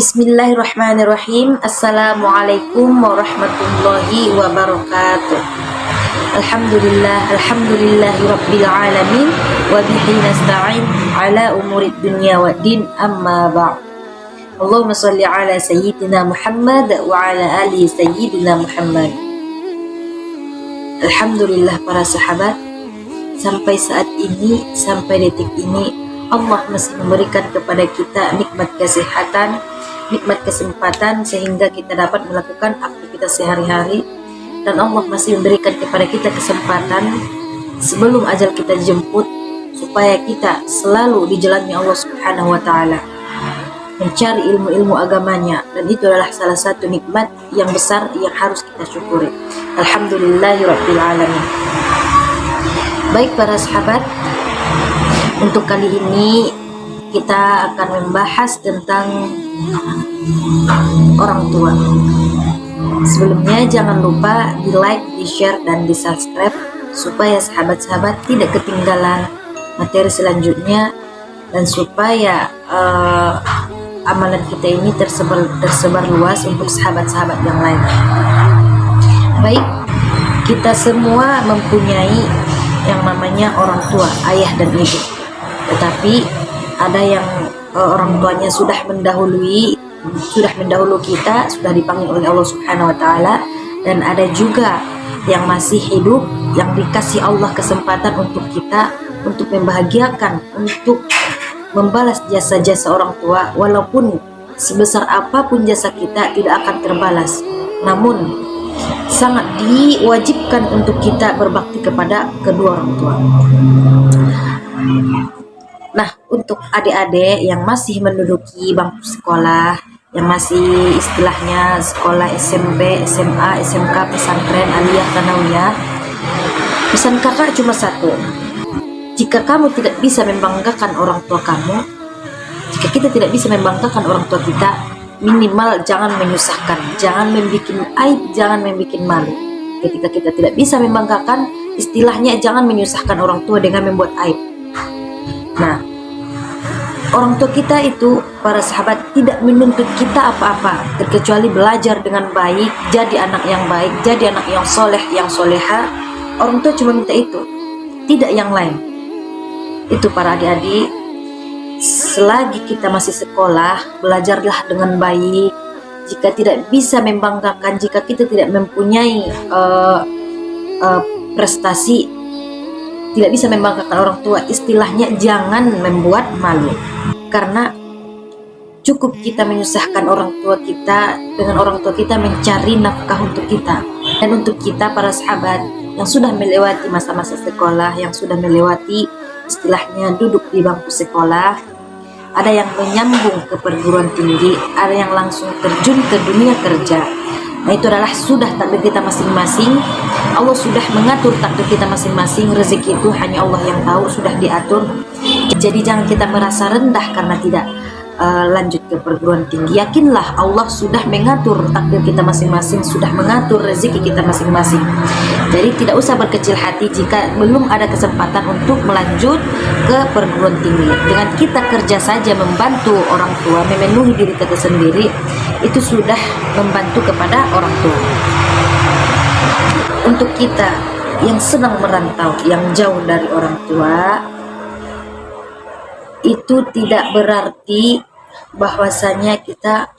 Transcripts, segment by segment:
Bismillahirrahmanirrahim. Assalamualaikum warahmatullahi wabarakatuh. Alhamdulillahi rabbil alamin wa bihi nasta'in ala umurid dunya waddin, amma ba'd. Allahumma shalli ala sayyidina Muhammad wa ala ali sayyidina Muhammad. Alhamdulillah para sahabat, sampai saat ini, sampai detik ini Allah masih memberikan kepada kita nikmat kesehatan, nikmat kesempatan sehingga kita dapat melakukan aktivitas sehari-hari, dan Allah masih memberikan kepada kita kesempatan sebelum ajal kita dijemput supaya kita selalu di jalannya Allah Subhanahu wa taala, mencari ilmu-ilmu agamanya, dan itu adalah salah satu nikmat yang besar yang harus kita syukuri. Alhamdulillahirabbil alamin. Baik para sahabat, untuk kali ini kita akan membahas tentang orang tua. Sebelumnya jangan lupa di like, di share, dan di subscribe supaya sahabat-sahabat tidak ketinggalan materi selanjutnya, dan supaya amalan kita ini tersebar luas untuk sahabat-sahabat yang lain. Baik, kita semua mempunyai yang namanya orang tua, ayah dan ibu. Tetapi ada yang orang tuanya sudah mendahulu kita, sudah dipanggil oleh Allah Subhanahu wa taala, dan ada juga yang masih hidup, yang dikasih Allah kesempatan untuk kita, untuk membahagiakan, untuk membalas jasa-jasa orang tua. Walaupun sebesar apapun jasa kita tidak akan terbalas, namun sangat diwajibkan untuk kita berbakti kepada kedua orang tua. Nah, untuk adik-adik yang masih menduduki bangku sekolah, yang masih istilahnya sekolah SMP, SMA, SMK, pesantren, aliyah, tsanawiyah, pesan kakak cuma satu: jika kamu tidak bisa membanggakan orang tua kamu, jika kita tidak bisa membanggakan orang tua kita, minimal jangan menyusahkan, jangan membuat aib, jangan membuat malu. Ketika kita tidak bisa membanggakan, istilahnya jangan menyusahkan orang tua dengan membuat aib. Nah, orang tua kita itu, para sahabat, tidak menuntut kita apa-apa terkecuali belajar dengan baik, jadi anak yang baik, jadi anak yang soleh, yang soleha. Orang tua cuma minta itu, tidak yang lain. Itu para adik-adik, selagi kita masih sekolah, belajarlah dengan baik. Jika tidak bisa membanggakan, jika kita tidak mempunyai prestasi, tidak bisa membanggakan orang tua, istilahnya jangan membuat malu. Karena cukup kita menyusahkan orang tua kita dengan orang tua kita mencari nafkah untuk kita. Dan untuk kita para sahabat yang sudah melewati masa-masa sekolah, yang sudah melewati istilahnya duduk di bangku sekolah, ada yang menyambung ke perguruan tinggi, ada yang langsung terjun ke dunia kerja. Nah, itu adalah sudah takdir kita masing-masing. Allah sudah mengatur takdir kita masing-masing. Rezeki itu hanya Allah yang tahu, sudah diatur. Jadi jangan kita merasa rendah karena tidak lanjut ke perguruan tinggi. Yakinlah Allah sudah mengatur takdir kita masing-masing, sudah mengatur rezeki kita masing-masing. Jadi tidak usah berkecil hati jika belum ada kesempatan untuk melanjut ke perguruan tinggi. Dengan kita kerja saja membantu orang tua, memenuhi diri kita sendiri, itu sudah membantu kepada orang tua. Untuk kita yang sedang merantau, yang jauh dari orang tua, itu tidak berarti bahwasanya kita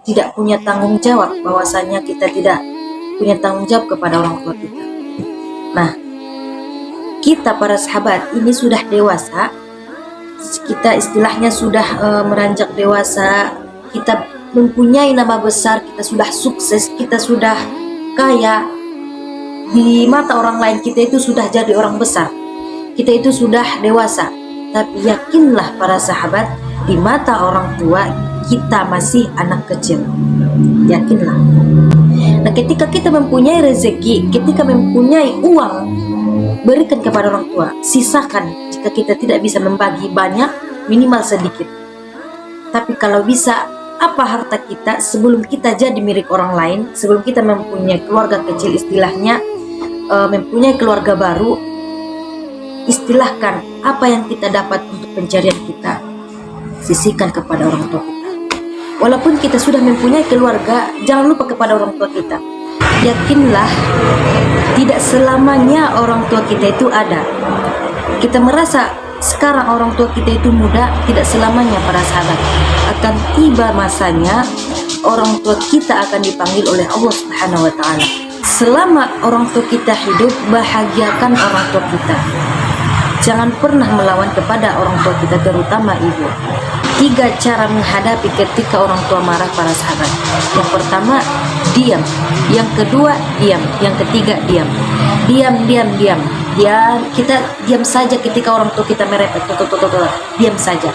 tidak punya tanggung jawab, bahwasanya kita tidak punya tanggung jawab kepada orang tua kita. Nah, kita para sahabat ini sudah dewasa, kita istilahnya sudah meranjak dewasa, kita mempunyai nama besar, kita sudah sukses, kita sudah kaya. Di mata orang lain kita itu sudah jadi orang besar, kita itu sudah dewasa. Tapi yakinlah para sahabat, di mata orang tua kita masih anak kecil. Yakinlah. Nah, ketika kita mempunyai rezeki, ketika mempunyai uang, berikan kepada orang tua. Sisakan jika kita tidak bisa membagi banyak, minimal sedikit. Tapi kalau bisa, apa harta kita sebelum kita jadi milik orang lain, sebelum kita mempunyai keluarga kecil, istilahnya mempunyai keluarga baru, istilahkan apa yang kita dapat untuk pencarian kita. sisihkan kepada orang tua kita. Walaupun kita sudah mempunyai keluarga, jangan lupa kepada orang tua kita. Yakinlah, tidak selamanya orang tua kita itu ada. Kita merasa sekarang orang tua kita itu muda, tidak selamanya para sahabat. Akan tiba masanya orang tua kita akan dipanggil oleh Allah Subhanahu wa Ta'ala. Selama orang tua kita hidup, bahagiakan orang tua kita. Jangan pernah melawan kepada orang tua kita, terutama ibu. 3 cara menghadapi ketika orang tua marah para sahabat. Yang pertama, diam. Yang kedua, diam. Yang ketiga, diam. Diam. Ya, kita diam saja ketika orang tua kita merepet. Diam saja.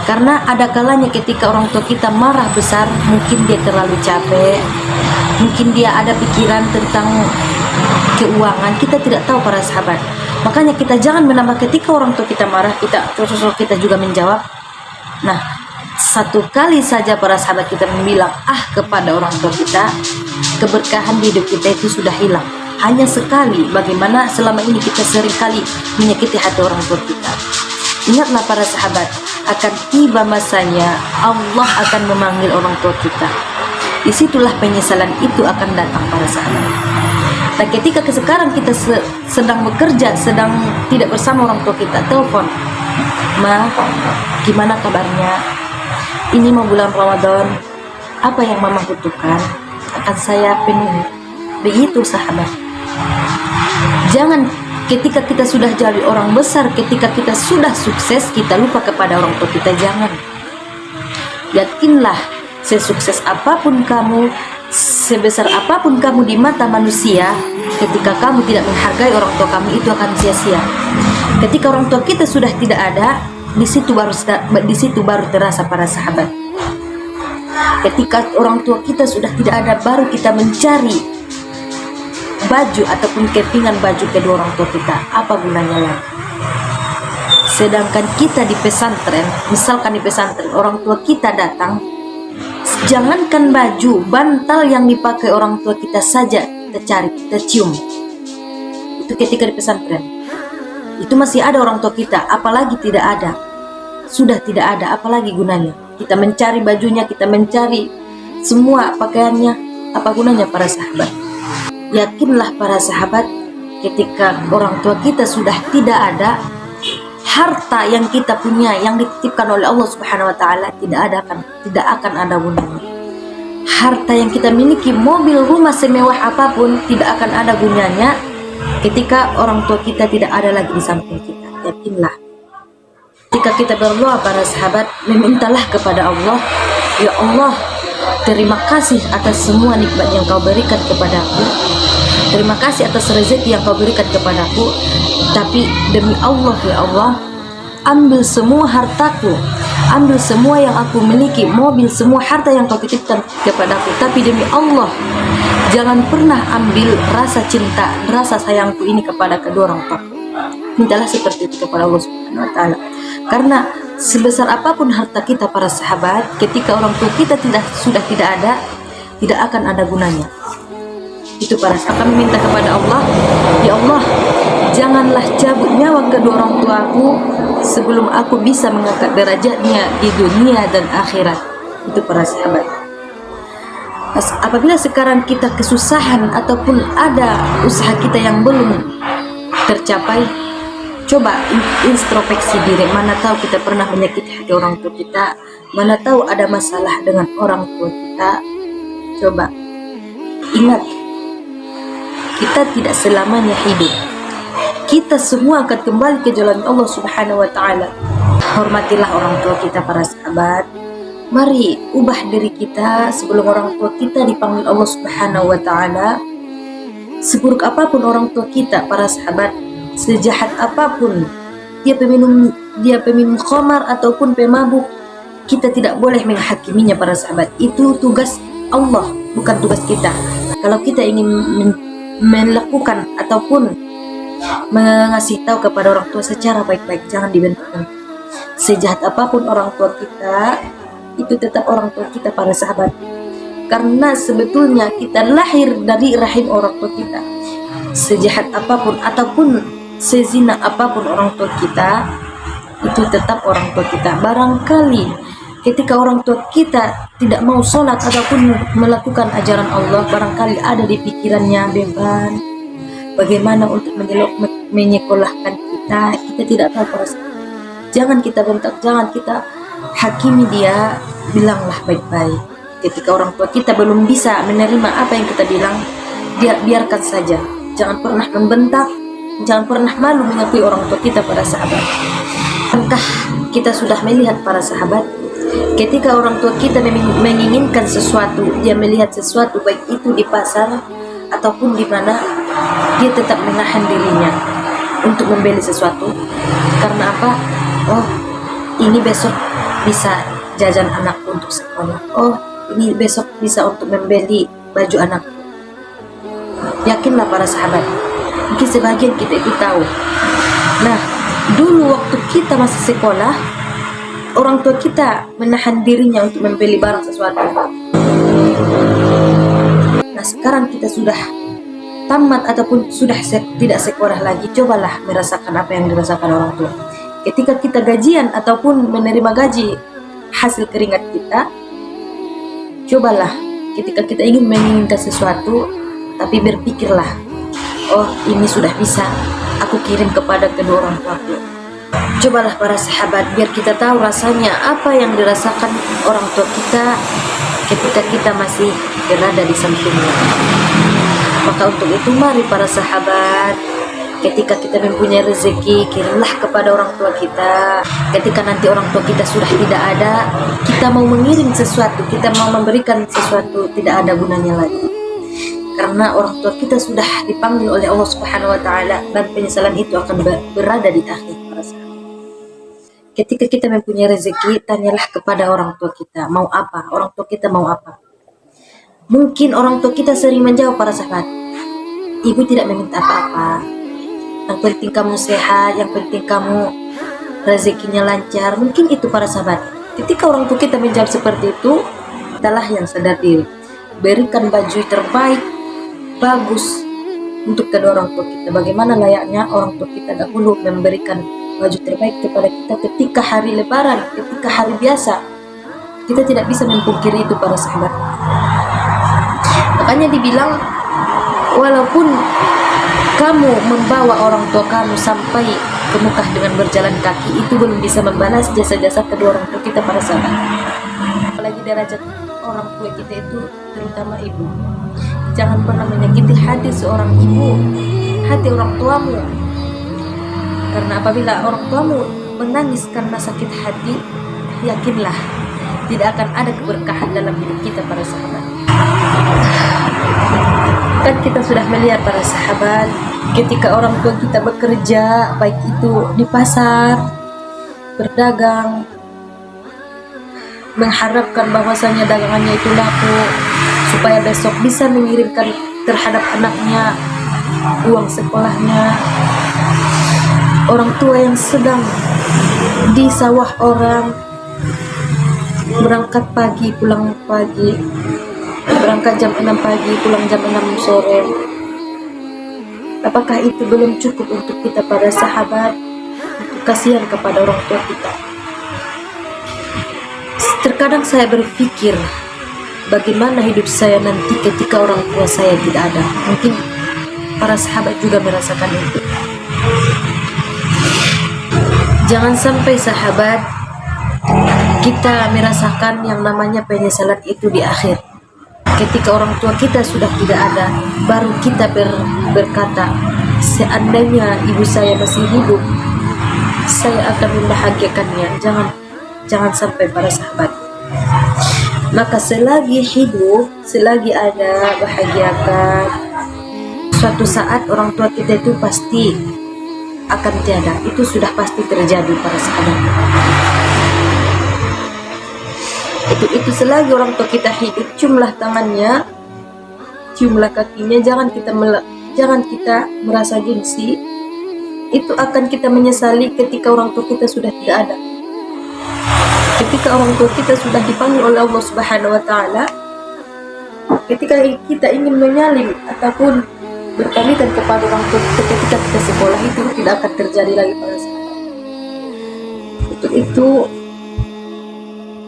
Karena ada kalanya ketika orang tua kita marah besar, mungkin dia terlalu capek, mungkin dia ada pikiran tentang keuangan, kita tidak tahu para sahabat. Makanya kita jangan menambah ketika orang tua kita marah, kita juga menjawab. Nah, 1 kali saja para sahabat kita bilang kepada orang tua kita, keberkahan di hidup kita itu sudah hilang. Hanya sekali, bagaimana selama ini kita seringkali menyakiti hati orang tua kita. Ingatlah para sahabat, akan tiba masanya Allah akan memanggil orang tua kita. Disitulah penyesalan itu akan datang para sahabat. Nah, ketika sekarang kita sedang bekerja, sedang tidak bersama orang tua kita, telepon, "Ma, gimana kabarnya? Ini mau bulan Ramadan, apa yang mama butuhkan akan saya penuhi." Begitu sahabat. Jangan ketika kita sudah jadi orang besar, ketika kita sudah sukses, kita lupa kepada orang tua kita. Jangan. Yakinlah, sesukses apapun kamu, sebesar apapun kamu di mata manusia, ketika kamu tidak menghargai orang tua kamu, itu akan sia-sia. Ketika orang tua kita sudah tidak ada, di situ baru terasa para sahabat. Ketika orang tua kita sudah tidak ada, baru kita mencari baju ataupun kepingan baju kedua orang tua kita. Apa gunanya lagi? Sedangkan kita di pesantren, misalkan di pesantren orang tua kita datang, jangankan baju, bantal yang dipakai orang tua kita saja kita cari, kita cium. Itu ketika di pesantren. Itu masih ada orang tua kita, apalagi tidak ada. Sudah tidak ada, apalagi gunanya? Kita mencari bajunya, kita mencari semua pakaiannya, apa gunanya para sahabat? Yakinlah para sahabat, ketika orang tua kita sudah tidak ada, harta yang kita punya, yang dititipkan oleh Allah Subhanahu wa Ta'ala, tidak akan ada gunanya. Harta yang kita miliki, mobil, rumah semewah apapun, tidak akan ada gunanya ketika orang tua kita tidak ada lagi di samping kita. Yakinlah, ketika kita berdoa para sahabat, memintalah kepada Allah, "Ya Allah, terima kasih atas semua nikmat yang kau berikan kepadaku. Terima kasih atas rezeki yang kau berikan kepadaku. Tapi demi Allah, ya Allah, ambil semua hartaku, ambil semua yang aku miliki, mobil, semua harta yang kau titipkan kepadaku. Tapi demi Allah, jangan pernah ambil rasa cinta, rasa sayangku ini kepada kedua orang tua." Mintalah seperti itu kepada Allah Subhanahu wa Ta'ala. Karena sebesar apapun harta kita para sahabat, ketika orang tua kita sudah tidak ada, tidak akan ada gunanya. Itu para sahabat, kami minta kepada Allah, "Ya Allah, janganlah cabut nyawa kedua orang tuaku sebelum aku bisa mengangkat derajatnya di dunia dan akhirat." Itu para sahabat. Apabila sekarang kita kesusahan ataupun ada usaha kita yang belum tercapai, coba introspeksi diri. Mana tahu kita pernah menyakiti hati orang tua kita, mana tahu ada masalah dengan orang tua kita. Coba ingat, kita tidak selamanya hidup. Kita semua akan kembali ke jalan Allah Subhanahu wa Ta'ala. Hormatilah orang tua kita para sahabat. Mari ubah diri kita sebelum orang tua kita dipanggil Allah Subhanahu wa Ta'ala. Seburuk apapun orang tua kita para sahabat, sejahat apapun dia peminum khamar ataupun pemabuk, kita tidak boleh menghakiminya para sahabat. Itu tugas Allah, bukan tugas kita. Kalau kita ingin melakukan ataupun mengasih tahu kepada orang tua secara baik-baik, jangan dibenturkan. Sejahat apapun orang tua kita, itu tetap orang tua kita para sahabat. Karena sebetulnya kita lahir dari rahim orang tua kita. Sejahat apapun ataupun sezina apapun orang tua kita, itu tetap orang tua kita. Barangkali ketika orang tua kita tidak mau sholat ataupun melakukan ajaran Allah, barangkali ada di pikirannya beban bagaimana untuk menyekolahkan kita. Kita tidak tahu perasaan. Jangan kita bentak, jangan kita hakimi dia. Bilanglah baik-baik. Ketika orang tua kita belum bisa menerima apa yang kita bilang, dia biarkan saja. Jangan pernah membentak, jangan pernah malu mengakui orang tua kita para sahabat. Apakah kita sudah melihat para sahabat, ketika orang tua kita menginginkan sesuatu, dia melihat sesuatu baik itu di pasar ataupun di mana, dia tetap menahan dirinya untuk membeli sesuatu. Karena apa? Oh, ini besok bisa jajan anakku untuk sekolah. Oh, ini besok bisa untuk membeli baju anakku. Yakinlah para sahabat, mungkin sebagian kita itu tahu. Nah, dulu waktu kita masih sekolah, orang tua kita menahan dirinya untuk membeli barang sesuatu. Nah, sekarang kita sudah tamat ataupun sudah tidak sekolah lagi, cobalah merasakan apa yang dirasakan orang tua. Ketika kita gajian ataupun menerima gaji hasil keringat kita, cobalah ketika kita menginginkan sesuatu, tapi berpikirlah, oh ini sudah bisa aku kirim kepada kedua orang tuaku. Cobalah para sahabat, biar kita tahu rasanya apa yang dirasakan orang tua kita ketika kita masih berada di sampingnya. Maka untuk itu mari para sahabat, ketika kita mempunyai rezeki, kirimlah kepada orang tua kita. Ketika nanti orang tua kita sudah tidak ada, kita mau mengirim sesuatu, kita mau memberikan sesuatu, tidak ada gunanya lagi. Karena orang tua kita sudah dipanggil oleh Allah Subhanahu wa Ta'ala, dan penyesalan itu akan berada di akhir para sahabat. Ketika kita mempunyai rezeki, tanyalah kepada orang tua kita mau apa, orang tua kita mau apa. Mungkin orang tua kita sering menjawab para sahabat, ibu tidak meminta apa-apa, yang penting kamu sehat, yang penting kamu rezekinya lancar. Mungkin itu para sahabat. Ketika orang tua kita menjawab seperti itu, kitalah yang sadar diri, berikan baju terbaik, bagus untuk kedua orang tua kita. Bagaimana layaknya orang tua kita dahulu memberikan baju terbaik kepada kita ketika hari lebaran, ketika hari biasa. Kita tidak bisa memungkiri itu para sahabat. Makanya dibilang, walaupun kamu membawa orang tua kamu sampai ke Mekah dengan berjalan kaki, itu belum bisa membalas jasa-jasa kedua orang tua kita para sahabat. Apalagi derajat orang tua kita itu, terutama ibu. Jangan pernah menyakiti hati seorang ibu, hati orang tuamu. Karena apabila orang tuamu menangis karena sakit hati, yakinlah tidak akan ada keberkahan dalam hidup kita para sahabat. Kan kita sudah melihat para sahabat, ketika orang tua kita bekerja, baik itu di pasar, berdagang, mengharapkan bahwasanya dagangannya itu laku supaya besok bisa mengirimkan terhadap anaknya uang sekolahnya. Orang tua yang sedang di sawah orang, berangkat pagi pulang pagi, berangkat jam 6 pagi pulang jam 6 sore. Apakah itu belum cukup untuk kita para sahabat, untuk kasihan kepada orang tua kita? Terkadang saya berpikir, bagaimana hidup saya nanti ketika orang tua saya tidak ada. Mungkin para sahabat juga merasakan itu. Jangan sampai sahabat kita merasakan yang namanya penyesalan itu di akhir. Ketika orang tua kita sudah tidak ada, baru kita berkata, seandainya ibu saya masih hidup, saya akan membahagiakannya. Jangan sampai para sahabat. Maka selagi hidup, selagi ada, bahagiakan. Suatu saat orang tua kita itu pasti akan tiada. Itu sudah pasti terjadi para sahabat. Itu selagi orang tua kita hidup, ciumlah tangannya, ciumlah kakinya. Jangan kita merasa gengsi. Itu akan kita menyesali ketika orang tua kita sudah tidak ada. Ketika orang tua kita sudah dipanggil oleh Allah Subhanahu wa Ta'ala, ketika kita ingin menyalin ataupun berpamitan kepada orang tua kita ketika kita sekolah, itu tidak akan terjadi lagi pada saat. Untuk itu,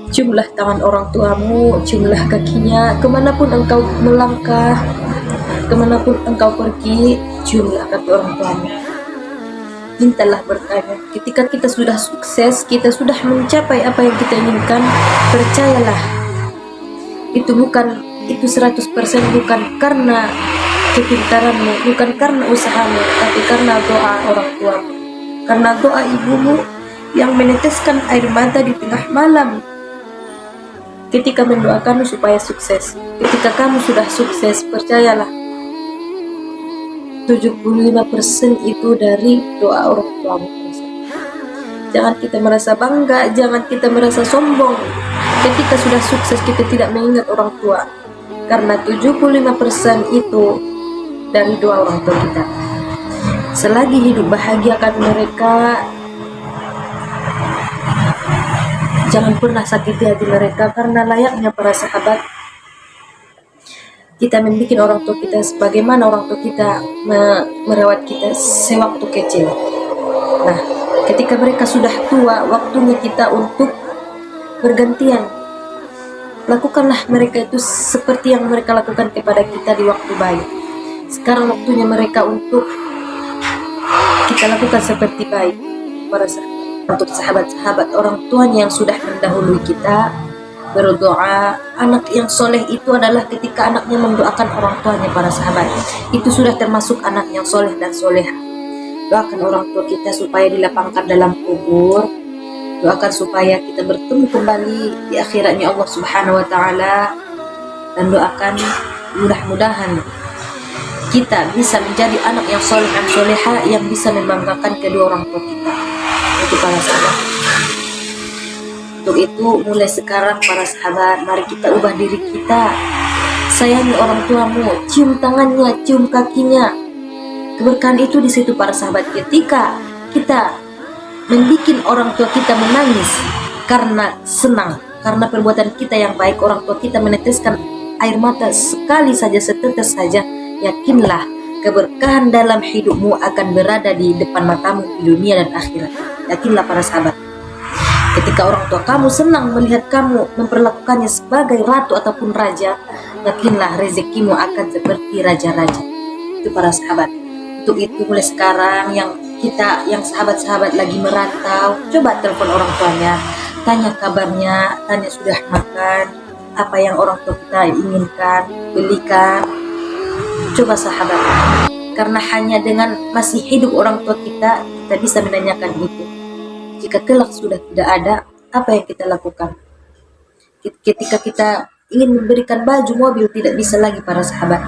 ciumlah tangan orang tuamu, ciumlah kakinya, kemanapun engkau melangkah, kemanapun engkau pergi, ciumlah kaki orang tuamu. Mintalah bertanya. Ketika kita sudah sukses, kita sudah mencapai apa yang kita inginkan, percayalah, itu 100% bukan karena kepintaranmu, bukan karena usahamu, tapi karena doa orang tuamu, karena doa ibumu yang meneteskan air mata di tengah malam ketika mendoakanmu supaya sukses. Ketika kamu sudah sukses, percayalah, 75% itu dari doa orang tuamu. Jangan kita merasa bangga, jangan kita merasa sombong ketika sudah sukses kita tidak mengingat orang tua, karena 75% itu dari doa orang tua kita. Selagi hidup bahagiakan mereka, jangan pernah sakiti hati mereka, karena layaknya para sahabat, kita membuat orang tua kita sebagaimana orang tua kita merawat kita sewaktu kecil. Nah, ketika mereka sudah tua, waktunya kita untuk bergantian. Lakukanlah mereka itu seperti yang mereka lakukan kepada kita di waktu bayi. Sekarang waktunya mereka untuk kita lakukan seperti bayi. Para sahabat, untuk sahabat-sahabat orang tuanya yang sudah mendahului kita, berdoa. Anak yang soleh itu adalah ketika anaknya mendoakan orang tuanya. Para sahabat, itu sudah termasuk anak yang soleh dan soleha. Doakan orang tua kita supaya dilapangkan dalam kubur, doakan supaya kita bertemu kembali di akhiratnya Allah Subhanahu wa Ta'ala, dan doakan mudah-mudahan kita bisa menjadi anak yang soleh dan soleha yang bisa membanggakan kedua orang tua kita. Itu para sahabat. Untuk itu, mulai sekarang para sahabat, mari kita ubah diri kita. Sayangi orang tuamu, cium tangannya, cium kakinya. Keberkahan itu di situ para sahabat. Ketika kita membuat orang tua kita menangis karena senang, karena perbuatan kita yang baik, orang tua kita meneteskan air mata sekali saja, setetes saja, yakinlah keberkahan dalam hidupmu akan berada di depan matamu di dunia dan akhirat. Yakinlah para sahabat. Ketika orang tua kamu senang melihat kamu memperlakukannya sebagai ratu ataupun raja, yakinlah rezekimu akan seperti raja-raja. Itu para sahabat. Untuk itu mulai sekarang yang sahabat-sahabat lagi merantau, coba telepon orang tuanya, tanya kabarnya, tanya sudah makan, apa yang orang tua kita inginkan, belikan. Coba sahabat, karena hanya dengan masih hidup orang tua kita bisa menanyakan itu. Jika kelak sudah tidak ada, apa yang kita lakukan? Ketika kita ingin memberikan baju, mobil, tidak bisa lagi para sahabat.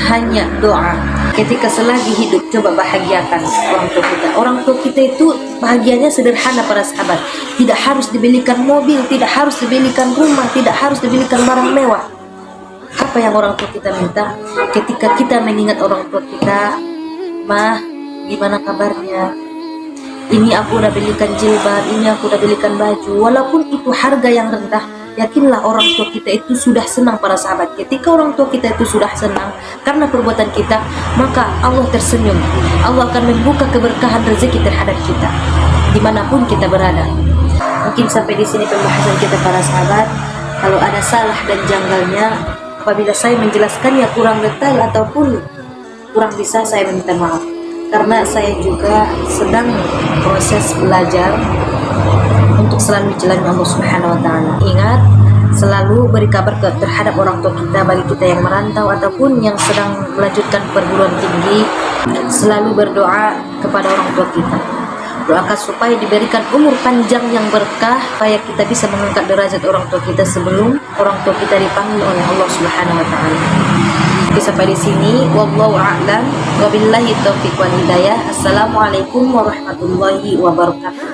Hanya doa. Ketika selagi hidup, coba bahagiakan orang tua kita. Orang tua kita itu bahagianya sederhana para sahabat. Tidak harus dibelikan mobil, tidak harus dibelikan rumah, tidak harus dibelikan barang mewah. Apa yang orang tua kita minta? Ketika kita mengingat orang tua kita, "Mah, gimana kabarnya? Ini aku udah belikan jilbab, ini aku udah belikan baju." Walaupun itu harga yang rendah, yakinlah orang tua kita itu sudah senang para sahabat. Ketika orang tua kita itu sudah senang karena perbuatan kita, maka Allah tersenyum. Allah akan membuka keberkahan rezeki terhadap kita dimanapun kita berada. Mungkin sampai di sini pembahasan kita para sahabat. Kalau ada salah dan janggalnya, apabila saya menjelaskannya kurang detail ataupun kurang bisa, saya minta maaf. Karena saya juga sedang proses belajar untuk selalu dijalankan Allah Subhanahu wa Ta'ala. Ingat, selalu beri kabar terhadap orang tua kita, bagi kita yang merantau ataupun yang sedang melanjutkan perguruan tinggi. Selalu berdoa kepada orang tua kita. Doakan supaya diberikan umur panjang yang berkah, supaya kita bisa mengangkat derajat orang tua kita sebelum orang tua kita dipanggil oleh Allah Subhanahu wa Ta'ala. Oke, sampai di sini. Wallahu a'lam. Wabillahi taufiq wal hidayah. Assalamualaikum warahmatullahi wabarakatuh.